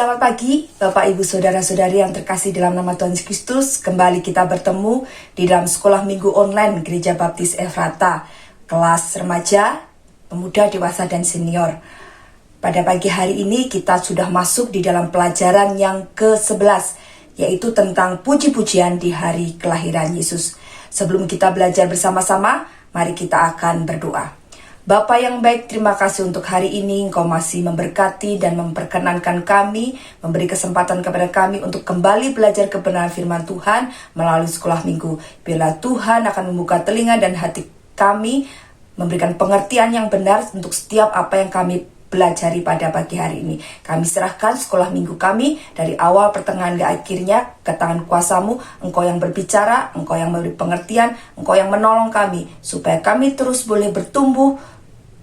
Selamat pagi Bapak Ibu Saudara-saudari yang terkasih dalam nama Tuhan Yesus Kristus. Kembali kita bertemu di dalam sekolah minggu online Gereja Baptis Efrata, kelas remaja, pemuda, dewasa, dan senior. Pada pagi hari ini kita sudah masuk di dalam pelajaran yang ke-11, yaitu tentang puji-pujian di hari kelahiran Yesus. Sebelum kita belajar bersama-sama, mari kita akan berdoa. Bapa yang baik, terima kasih untuk hari ini. Engkau masih memberkati dan memperkenankan kami, memberi kesempatan kepada kami untuk kembali belajar kebenaran firman Tuhan melalui sekolah minggu. Bila Tuhan akan membuka telinga dan hati kami, memberikan pengertian yang benar untuk setiap apa yang kami pelajari pada pagi hari ini. Kami serahkan sekolah minggu kami dari awal, pertengahan, hingga akhirnya ke tangan kuasa-Mu. Engkau yang berbicara, Engkau yang memberi pengertian, Engkau yang menolong kami, supaya kami terus boleh bertumbuh,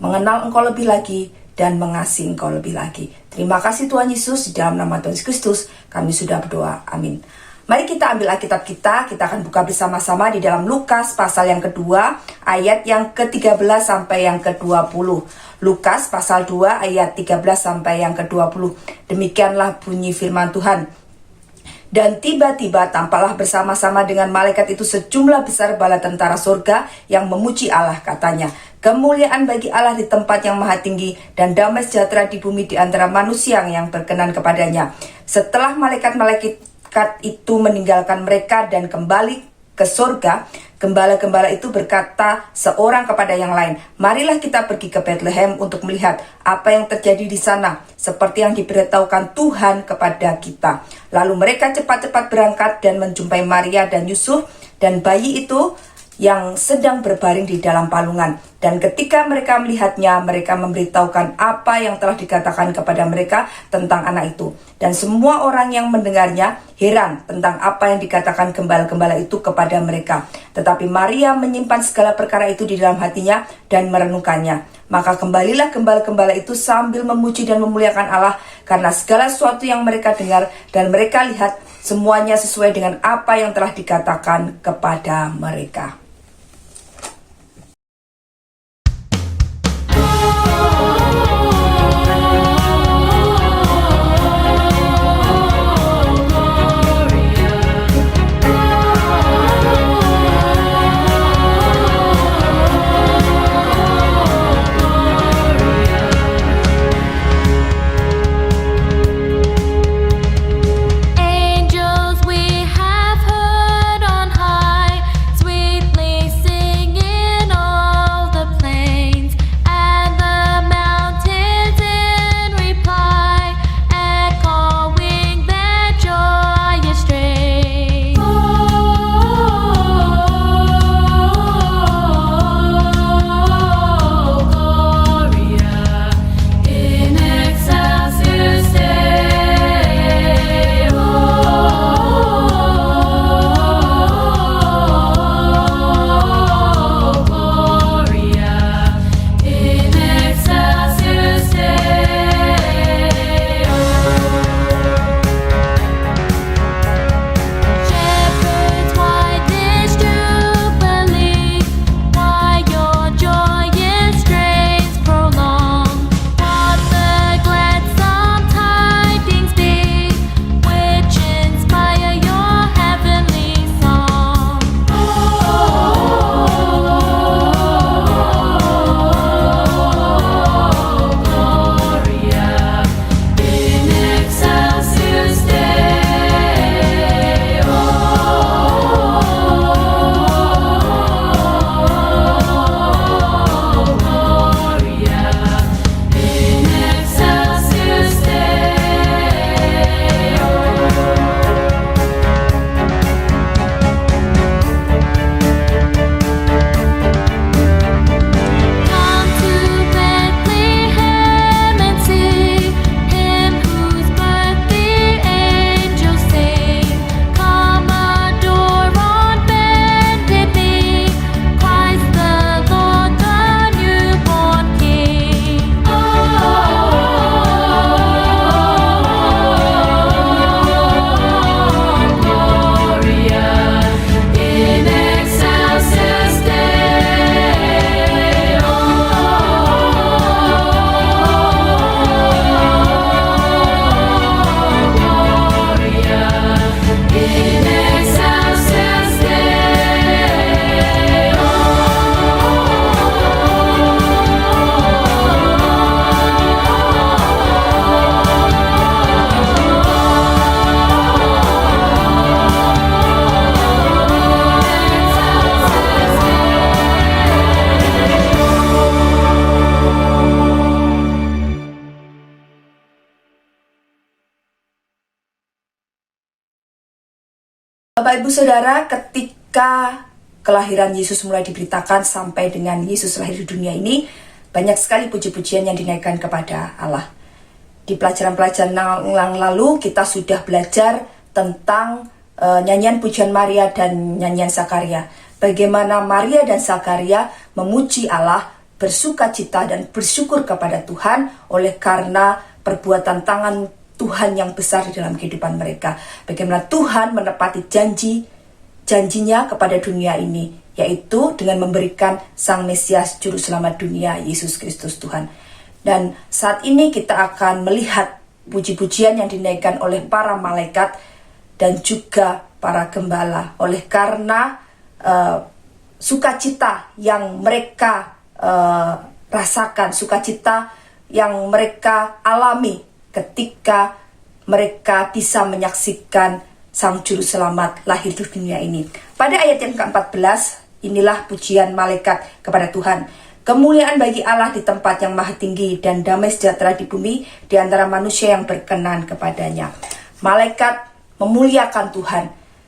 mengenal Engkau lebih lagi, dan mengasihi Engkau lebih lagi. Terima kasih Tuhan Yesus, di dalam nama Tuhan Yesus Kristus kami sudah berdoa, amin. Mari kita ambil Alkitab kita akan buka bersama-sama di dalam Lukas pasal yang kedua, ayat yang ke-13 sampai yang ke-20. Lukas pasal 2 ayat 13 sampai yang ke-20. Demikianlah bunyi firman Tuhan. Dan tiba-tiba tampaklah bersama-sama dengan malaikat itu sejumlah besar bala tentara surga yang memuji Allah, katanya, kemuliaan bagi Allah di tempat yang maha tinggi, dan damai sejahtera di bumi di antara manusia yang berkenan kepadanya. Setelah malaikat-malaikat itu meninggalkan mereka dan kembali ke surga, gembala-gembala itu berkata seorang kepada yang lain, marilah kita pergi ke Bethlehem untuk melihat apa yang terjadi di sana, seperti yang diberitahukan Tuhan kepada kita. Lalu mereka cepat-cepat berangkat dan menjumpai Maria dan Yusuf dan bayi itu yang sedang berbaring di dalam palungan. Dan ketika mereka melihatnya, mereka memberitahukan apa yang telah dikatakan kepada mereka tentang anak itu. Dan semua orang yang mendengarnya heran tentang apa yang dikatakan gembala-gembala itu kepada mereka. Tetapi Maria menyimpan segala perkara itu di dalam hatinya dan merenungkannya. Maka kembalilah gembala-gembala itu sambil memuji dan memuliakan Allah, karena segala sesuatu yang mereka dengar dan mereka lihat semuanya sesuai dengan apa yang telah dikatakan kepada mereka. Angels we have heard on high, sweetly Bapak Ibu Saudara, ketika kelahiran Yesus mulai diberitakan sampai dengan Yesus lahir di dunia ini, banyak sekali puji-pujian yang dinaikkan kepada Allah. Di pelajaran-pelajaran yang lalu kita sudah belajar tentang nyanyian pujian Maria dan nyanyian Zakaria. Bagaimana Maria dan Zakaria memuji Allah, bersukacita dan bersyukur kepada Tuhan oleh karena perbuatan tangan Tuhan yang besar di dalam kehidupan mereka. Bagaimana Tuhan menepati janjinya kepada dunia ini, yaitu dengan memberikan Sang Mesias Juru Selamat dunia, Yesus Kristus Tuhan. Dan saat ini kita akan melihat puji-pujian yang dinaikkan oleh para malaikat dan juga para gembala. Oleh karena sukacita yang mereka rasakan, sukacita yang mereka alami ketika mereka bisa menyaksikan Sang Juru Selamat lahir di dunia ini. Pada ayat yang ke-14, inilah pujian malaikat kepada Tuhan. Kemuliaan bagi Allah di tempat yang maha tinggi dan damai sejahtera di bumi di antara manusia yang berkenan kepadanya. Malaikat memuliakan Tuhan.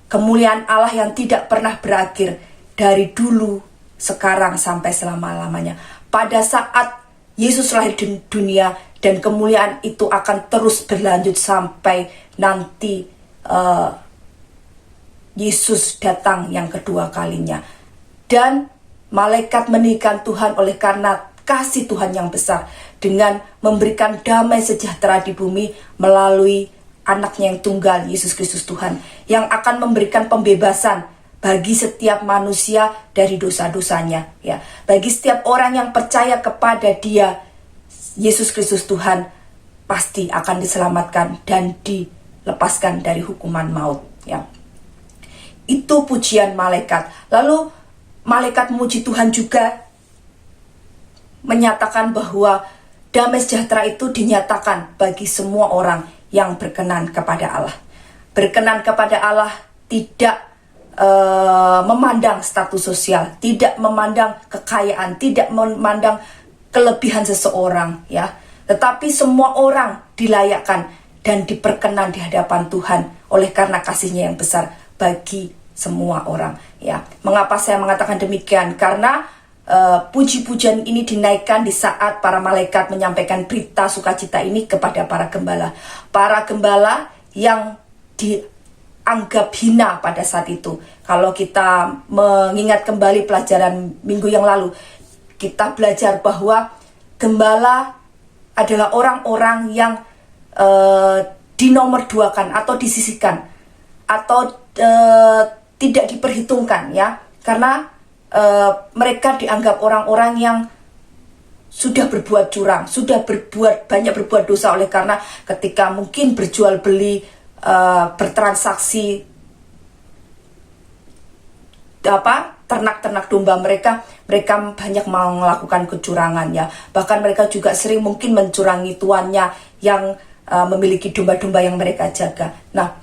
Kemuliaan Allah yang tidak pernah berakhir dari dulu, sekarang sampai selama-lamanya. Pada saat Yesus lahir di dunia dan kemuliaan itu akan terus berlanjut sampai nanti Yesus datang yang kedua kalinya. Dan malaikat meninggikan Tuhan oleh karena kasih Tuhan yang besar dengan memberikan damai sejahtera di bumi melalui anaknya yang tunggal, Yesus Kristus Tuhan, yang akan memberikan pembebasan bagi setiap manusia dari dosa-dosanya, ya. Bagi setiap orang yang percaya kepada Dia, Yesus Kristus Tuhan, pasti akan diselamatkan dan dilepaskan dari hukuman maut, ya. Itu pujian malaikat. Lalu malaikat memuji Tuhan juga menyatakan bahwa damai sejahtera itu dinyatakan bagi semua orang yang berkenan kepada Allah. Berkenan kepada Allah tidak memandang status sosial, tidak memandang kekayaan, tidak memandang kelebihan seseorang, ya. Tetapi semua orang dilayakkan dan diperkenan di hadapan Tuhan oleh karena kasih-Nya yang besar bagi semua orang, ya. Mengapa saya mengatakan demikian? Karena puji-pujian ini dinaikkan di saat para malaikat menyampaikan berita sukacita ini kepada para gembala. Para gembala yang dianggap hina pada saat itu. Kalau kita mengingat kembali pelajaran minggu yang lalu, kita belajar bahwa gembala adalah orang-orang yang dinomorduakan atau disisihkan atau tidak diperhitungkan, ya, karena mereka dianggap orang-orang yang sudah berbuat curang, sudah banyak berbuat dosa oleh karena ketika mungkin berjual beli, bertransaksi ternak-ternak domba mereka banyak melakukan kecurangan, ya. Bahkan mereka juga sering mungkin mencurangi tuannya yang memiliki domba-domba yang mereka jaga. Nah,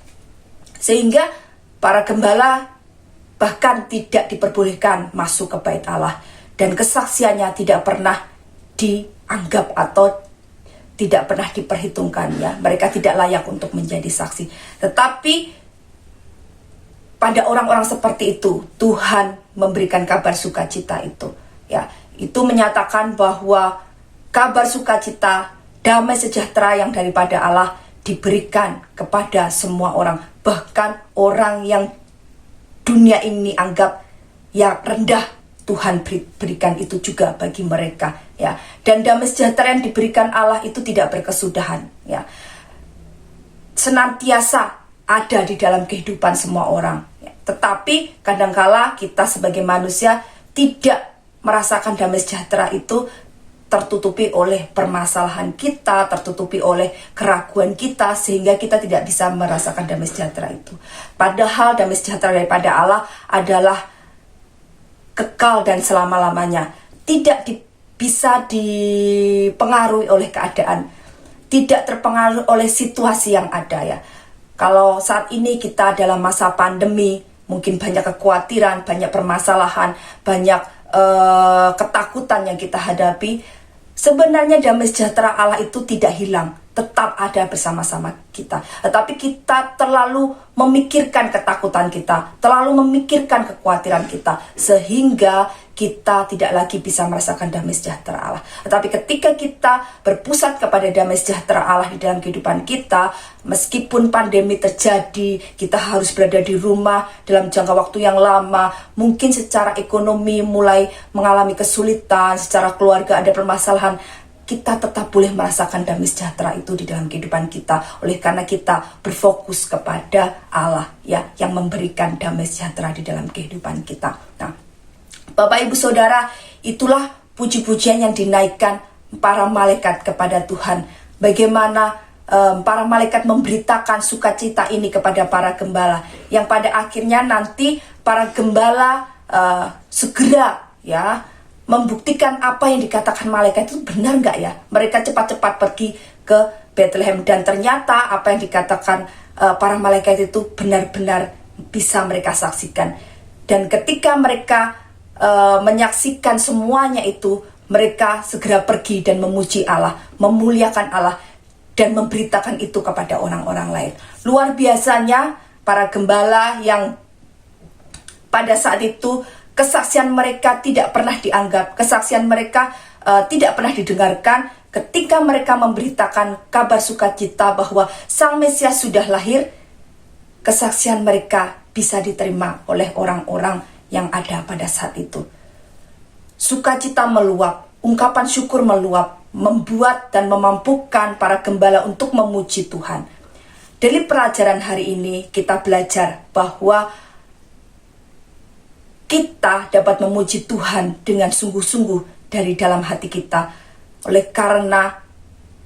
sehingga para gembala bahkan tidak diperbolehkan masuk ke bait Allah dan kesaksiannya tidak pernah dianggap atau tidak pernah diperhitungkan, ya. Mereka tidak layak untuk menjadi saksi. Tetapi pada orang-orang seperti itu Tuhan memberikan kabar sukacita itu, ya. Itu menyatakan bahwa kabar sukacita, damai sejahtera yang daripada Allah diberikan kepada semua orang, bahkan orang yang dunia ini anggap yang rendah, Tuhan berikan itu juga bagi mereka, ya. Dan damai sejahtera yang diberikan Allah itu tidak berkesudahan, ya. Senantiasa ada di dalam kehidupan semua orang, ya. Tetapi kadangkala kita sebagai manusia tidak merasakan damai sejahtera itu, tertutupi oleh permasalahan kita, tertutupi oleh keraguan kita, sehingga kita tidak bisa merasakan damai sejahtera itu. Padahal damai sejahtera daripada Allah adalah kekal dan selama-lamanya. Tidak bisa dipengaruhi oleh keadaan, tidak terpengaruh oleh situasi yang ada, ya. Kalau saat ini kita dalam masa pandemi, mungkin banyak kekhawatiran, banyak permasalahan, banyak ketakutan yang kita hadapi. Sebenarnya damai sejahtera Allah itu tidak hilang, tetap ada bersama-sama kita. Tetapi kita terlalu memikirkan ketakutan kita, terlalu memikirkan kekhawatiran kita, sehingga kita tidak lagi bisa merasakan damai sejahtera Allah. Tetapi ketika kita berpusat kepada damai sejahtera Allah di dalam kehidupan kita, meskipun pandemi terjadi, kita harus berada di rumah dalam jangka waktu yang lama, mungkin secara ekonomi mulai mengalami kesulitan, secara keluarga ada permasalahan, kita tetap boleh merasakan damai sejahtera itu di dalam kehidupan kita, oleh karena kita berfokus kepada Allah ya, yang memberikan damai sejahtera di dalam kehidupan kita. Nah, Bapak Ibu Saudara, itulah puji-pujian yang dinaikkan para malaikat kepada Tuhan. Bagaimana para malaikat memberitakan sukacita ini kepada para gembala, yang pada akhirnya nanti para gembala segera ya membuktikan apa yang dikatakan malaikat itu benar nggak ya. Mereka cepat-cepat pergi ke Bethlehem, dan ternyata apa yang dikatakan para malaikat itu benar-benar bisa mereka saksikan. Dan ketika mereka menyaksikan semuanya itu, mereka segera pergi dan memuji Allah, memuliakan Allah, dan memberitakan itu kepada orang-orang lain. Luar biasanya para gembala yang pada saat itu kesaksian mereka tidak pernah dianggap, kesaksian mereka tidak pernah didengarkan. Ketika mereka memberitakan kabar sukacita bahwa Sang Mesias sudah lahir, kesaksian mereka bisa diterima oleh orang-orang yang ada pada saat itu. Sukacita meluap, ungkapan syukur meluap, membuat dan memampukan para gembala untuk memuji Tuhan. Dari pelajaran hari ini kita belajar bahwa kita dapat memuji Tuhan dengan sungguh-sungguh dari dalam hati kita, oleh karena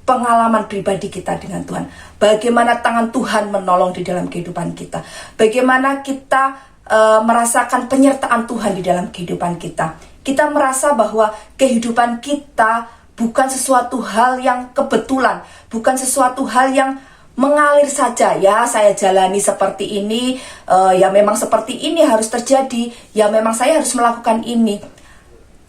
pengalaman pribadi kita dengan Tuhan. Bagaimana tangan Tuhan menolong di dalam kehidupan kita, bagaimana kita merasakan penyertaan Tuhan di dalam kehidupan kita. Kita merasa bahwa kehidupan kita bukan sesuatu hal yang kebetulan, bukan sesuatu hal yang mengalir saja. Ya, saya jalani seperti ini, ya memang seperti ini harus terjadi, ya memang saya harus melakukan ini.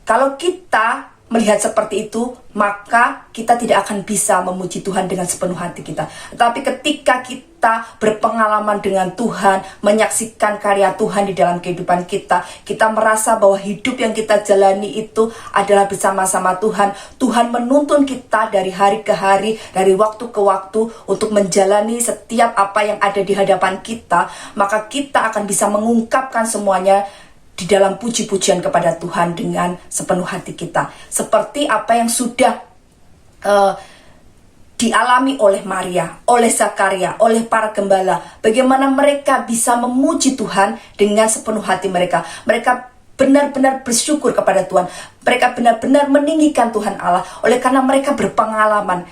Kalau kita melihat seperti itu, maka kita tidak akan bisa memuji Tuhan dengan sepenuh hati kita. Tapi ketika kita berpengalaman dengan Tuhan, menyaksikan karya Tuhan di dalam kehidupan kita, kita merasa bahwa hidup yang kita jalani itu adalah bersama-sama Tuhan. Tuhan menuntun kita dari hari ke hari, dari waktu ke waktu untuk menjalani setiap apa yang ada di hadapan kita, maka kita akan bisa mengungkapkan semuanya di dalam puji-pujian kepada Tuhan dengan sepenuh hati kita. Seperti apa yang sudah dialami oleh Maria, oleh Zakaria, oleh para gembala. Bagaimana mereka bisa memuji Tuhan dengan sepenuh hati mereka. Mereka benar-benar bersyukur kepada Tuhan. Mereka benar-benar meninggikan Tuhan Allah, oleh karena mereka berpengalaman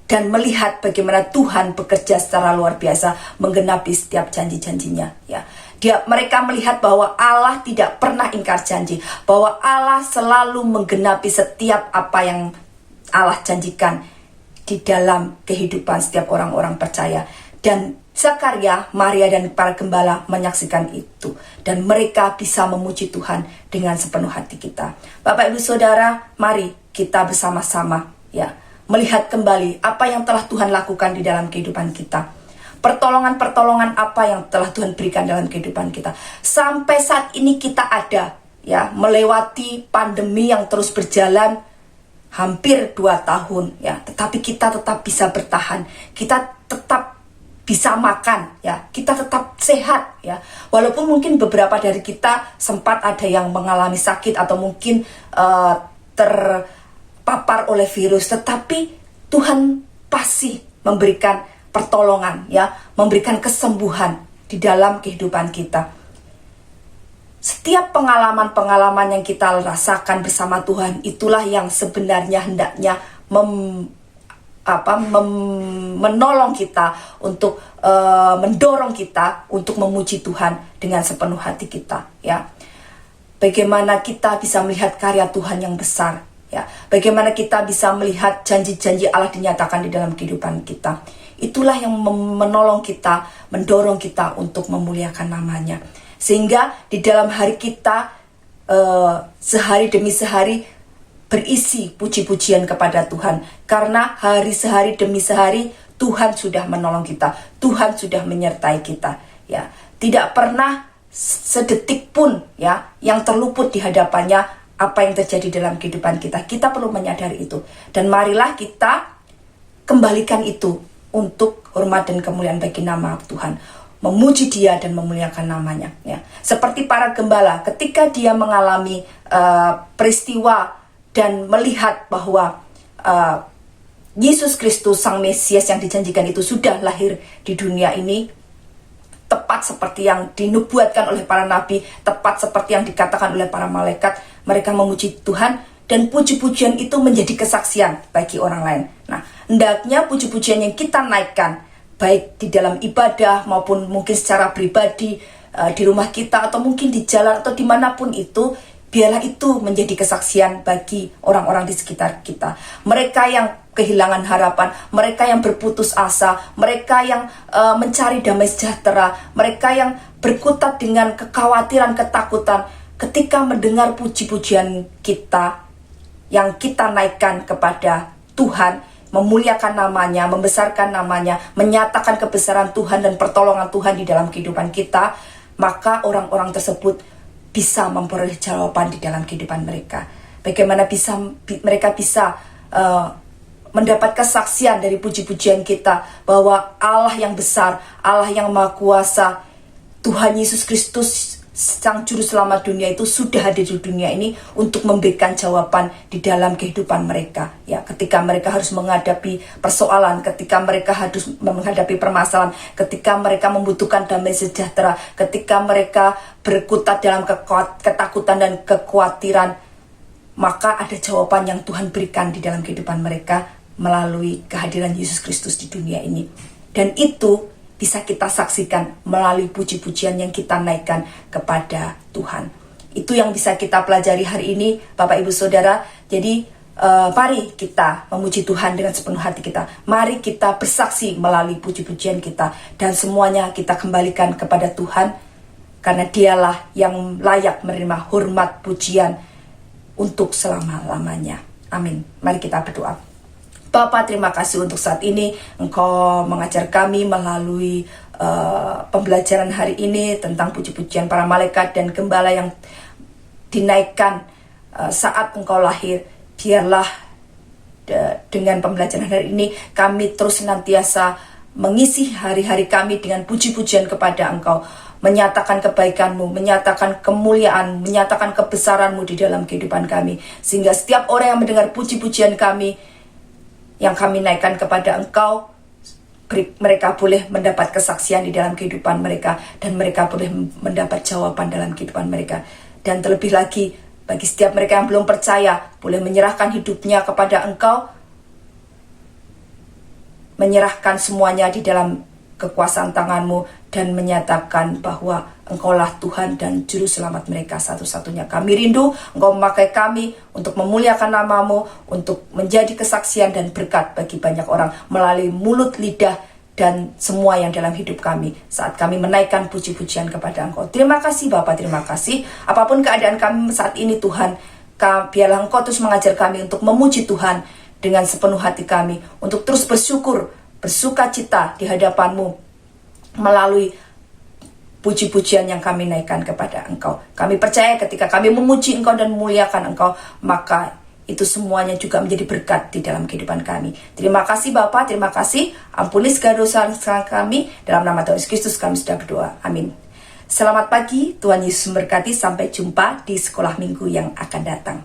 dan melihat bagaimana Tuhan bekerja secara luar biasa, menggenapi setiap janji-janjinya ya. Mereka melihat bahwa Allah tidak pernah ingkar janji, bahwa Allah selalu menggenapi setiap apa yang Allah janjikan di dalam kehidupan setiap orang-orang percaya. Dan Zakaria, Maria, dan para gembala menyaksikan itu, dan mereka bisa memuji Tuhan dengan sepenuh hati kita. Bapak Ibu Saudara, mari kita bersama-sama ya melihat kembali apa yang telah Tuhan lakukan di dalam kehidupan kita. Pertolongan-pertolongan apa yang telah Tuhan berikan dalam kehidupan kita. Sampai saat ini kita ada ya, melewati pandemi yang terus berjalan hampir 2 tahun ya, tetapi kita tetap bisa bertahan. Kita tetap bisa makan ya, kita tetap sehat ya. Walaupun mungkin beberapa dari kita sempat ada yang mengalami sakit atau mungkin terpapar oleh virus, tetapi Tuhan pasti memberikan pertolongan ya, memberikan kesembuhan di dalam kehidupan kita. Setiap pengalaman-pengalaman yang kita rasakan bersama Tuhan, itulah yang sebenarnya hendaknya menolong kita untuk mendorong kita untuk memuji Tuhan dengan sepenuh hati kita ya. Bagaimana kita bisa melihat karya Tuhan yang besar ya, bagaimana kita bisa melihat janji-janji Allah dinyatakan di dalam kehidupan kita. Itulah yang menolong kita, mendorong kita untuk memuliakan namanya. Sehingga di dalam hari kita, sehari demi sehari, berisi puji-pujian kepada Tuhan. Karena hari sehari demi sehari Tuhan sudah menolong kita, Tuhan sudah menyertai kita. Ya, tidak pernah sedetik pun ya yang terluput di hadapannya apa yang terjadi dalam kehidupan kita. Kita perlu menyadari itu. Dan marilah kita kembalikan itu untuk hormat dan kemuliaan bagi nama Tuhan. Memuji Dia dan memuliakan namanya. Ya. Seperti para gembala ketika dia mengalami peristiwa dan melihat bahwa Yesus Kristus Sang Mesias yang dijanjikan itu sudah lahir di dunia ini, tepat seperti yang dinubuatkan oleh para nabi, tepat seperti yang dikatakan oleh para malaikat, mereka memuji Tuhan dan puji-pujian itu menjadi kesaksian bagi orang lain. Nah, hendaknya puji-pujian yang kita naikkan, baik di dalam ibadah maupun mungkin secara pribadi, di rumah kita atau mungkin di jalan atau dimanapun itu, biarlah itu menjadi kesaksian bagi orang-orang di sekitar kita. Mereka yang kehilangan harapan, mereka yang berputus asa, mereka yang mencari damai sejahtera, mereka yang berkutat dengan kekhawatiran, ketakutan, ketika mendengar puji-pujian kita yang kita naikkan kepada Tuhan, memuliakan namanya, membesarkan namanya, menyatakan kebesaran Tuhan dan pertolongan Tuhan di dalam kehidupan kita, maka orang-orang tersebut bisa memperoleh jawaban di dalam kehidupan mereka. Bagaimana mereka bisa mendapat kesaksian dari puji-pujian kita bahwa Allah yang besar, Allah yang Maha Kuasa, Tuhan Yesus Kristus Sang Juru Selamat dunia itu sudah hadir di dunia ini untuk memberikan jawaban di dalam kehidupan mereka. Ya, ketika mereka harus menghadapi persoalan, ketika mereka harus menghadapi permasalahan, ketika mereka membutuhkan damai sejahtera, ketika mereka berkutat dalam ketakutan dan kekhawatiran, maka ada jawaban yang Tuhan berikan di dalam kehidupan mereka melalui kehadiran Yesus Kristus di dunia ini. Dan itu bisa kita saksikan melalui puji-pujian yang kita naikkan kepada Tuhan. Itu yang bisa kita pelajari hari ini, Bapak Ibu Saudara. Jadi mari kita memuji Tuhan dengan sepenuh hati kita. Mari kita bersaksi melalui puji-pujian kita. Dan semuanya kita kembalikan kepada Tuhan, karena Dialah yang layak menerima hormat pujian untuk selama-lamanya. Amin. Mari kita berdoa. Bapa, terima kasih untuk saat ini Engkau mengajar kami melalui pembelajaran hari ini tentang puji-pujian para malaikat dan gembala yang dinaikkan saat Engkau lahir. Biarlah dengan pembelajaran hari ini kami terus senantiasa mengisi hari-hari kami dengan puji-pujian kepada Engkau, menyatakan kebaikan-Mu, menyatakan kemuliaan, menyatakan kebesaran-Mu di dalam kehidupan kami, sehingga setiap orang yang mendengar puji-pujian kami yang kami naikkan kepada Engkau, mereka boleh mendapat kesaksian di dalam kehidupan mereka, dan mereka boleh mendapat jawaban dalam kehidupan mereka. Dan terlebih lagi, bagi setiap mereka yang belum percaya, boleh menyerahkan hidupnya kepada Engkau, menyerahkan semuanya di dalam kekuasaan tangan-Mu, dan menyatakan bahwa Engkaulah Tuhan dan Juru Selamat mereka satu-satunya. Kami rindu Engkau memakai kami untuk memuliakan nama-Mu, untuk menjadi kesaksian dan berkat bagi banyak orang melalui mulut, lidah, dan semua yang dalam hidup kami saat kami menaikkan puji-pujian kepada Engkau. Terima kasih Bapa, terima kasih. Apapun keadaan kami saat ini Tuhan, biarlah Engkau terus mengajar kami untuk memuji Tuhan dengan sepenuh hati kami, untuk terus bersyukur, bersuka cita di hadapan-Mu melalui puji-pujian yang kami naikkan kepada Engkau. Kami percaya ketika kami memuji Engkau dan memuliakan Engkau, maka itu semuanya juga menjadi berkat di dalam kehidupan kami. Terima kasih Bapa, terima kasih. Ampuni segala dosa kami. Dalam nama Tuhan Yesus Kristus kami sudah berdoa. Amin. Selamat pagi, Tuhan Yesus memberkati. Sampai jumpa di sekolah minggu yang akan datang.